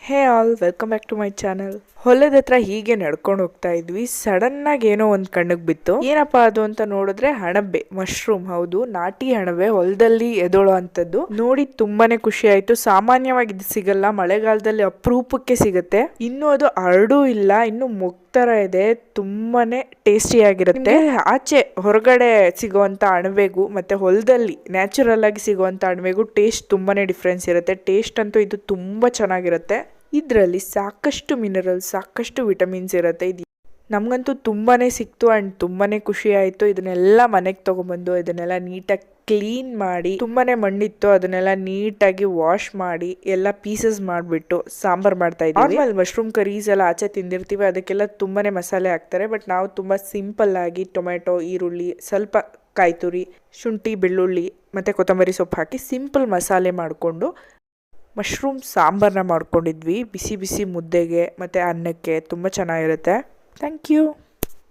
Hey all, welcome back to my channel. ಹೊಲದ ಹತ್ರ ಹೀಗೆ ನಡ್ಕೊಂಡು ಹೋಗ್ತಾ ಇದ್ವಿ. ಸಡನ್ ಆಗಿ ಏನೋ ಒಂದ್ ಕಣ್ಣಿಗೆ ಬಿತ್ತು. ಏನಪ್ಪಾ ಅದು ಅಂತ ನೋಡಿದ್ರೆ ಅಣಬೆ, ಮಶ್ರೂಮ್. ಹೌದು, ನಾಟಿ ಅಣಬೆ ಹೊಲದಲ್ಲಿ ಎದೋಳೋ ಅಂತದ್ದು ನೋಡಿ ತುಂಬಾನೇ ಖುಷಿ ಆಯ್ತು. ಸಾಮಾನ್ಯವಾಗಿ ಇದು ಸಿಗಲ್ಲ, ಮಳೆಗಾಲದಲ್ಲಿ ಅಪರೂಪಕ್ಕೆ ಸಿಗುತ್ತೆ. ಇನ್ನು ಅದು ಹರಡೂ ಇಲ್ಲ, ಇನ್ನು ತರ ಇದೆ. ತುಂಬಾನೇ ಟೇಸ್ಟಿ ಆಗಿರುತ್ತೆ. ಆಚೆ ಹೊರಗಡೆ ಸಿಗುವಂತ ಅಣಬೆಗೂ ಮತ್ತೆ ಹೊಲದಲ್ಲಿ ನ್ಯಾಚುರಲ್ ಆಗಿ ಸಿಗುವಂತ ಅಣಬೆಗೂ ಟೇಸ್ಟ್ ತುಂಬಾನೇ ಡಿಫ್ರೆನ್ಸ್ ಇರುತ್ತೆ. ಟೇಸ್ಟ್ ಅಂತೂ ಇದು ತುಂಬಾ ಚೆನ್ನಾಗಿರುತ್ತೆ. ಇದರಲ್ಲಿ ಸಾಕಷ್ಟು ಮಿನರಲ್ಸ್, ಸಾಕಷ್ಟು ವಿಟಮಿನ್ಸ್ ಇರುತ್ತೆ. ಇದು ನಮಗಂತೂ ತುಂಬಾನೇ ಸಿಕ್ತು ಅಂಡ್ ತುಂಬಾನೇ ಖುಷಿ ಆಯ್ತು. ಇದನ್ನೆಲ್ಲ ಮನೆಗೆ ತಗೊಂಡ್ಬಂದು ಇದನ್ನೆಲ್ಲ ನೀಟಾಗಿ ಕ್ಲೀನ್ ಮಾಡಿ, ತುಂಬಾನೇ ಮಣ್ಣಿತ್ತು ಅದನ್ನೆಲ್ಲ ನೀಟಾಗಿ ವಾಶ್ ಮಾಡಿ ಎಲ್ಲ ಪೀಸಸ್ ಮಾಡಿಬಿಟ್ಟು ಸಾಂಬಾರ್ ಮಾಡ್ತಾ ಇದ್ದೀವಿ. ನಾರ್ಮಲ್ ಮಶ್ರೂಮ್ ಕರೀಸ್ ಎಲ್ಲ ಆಚೆ ತಿಂದಿರ್ತೀವಿ, ಅದಕ್ಕೆಲ್ಲ ತುಂಬಾನೇ ಮಸಾಲೆ ಹಾಕ್ತಾರೆ. ಬಟ್ ನಾವು ತುಂಬಾ ಸಿಂಪಲ್ ಆಗಿ ಟೊಮೆಟೊ, ಈರುಳ್ಳಿ, ಸ್ವಲ್ಪ ಕಾಯಿ ತುರಿ, ಶುಂಠಿ, ಬೆಳ್ಳುಳ್ಳಿ ಮತ್ತೆ ಕೊತ್ತಂಬರಿ ಸೊಪ್ಪು ಹಾಕಿ ಸಿಂಪಲ್ ಮಸಾಲೆ ಮಾಡಿಕೊಂಡು ಮಶ್ರೂಮ್ ಸಾಂಬಾರನ್ನ ಮಾಡ್ಕೊಂಡಿದ್ವಿ. ಬಿಸಿ ಬಿಸಿ ಮುದ್ದೆಗೆ ಮತ್ತೆ ಅನ್ನಕ್ಕೆ ತುಂಬ ಚೆನ್ನಾಗಿರುತ್ತೆ. Thank you.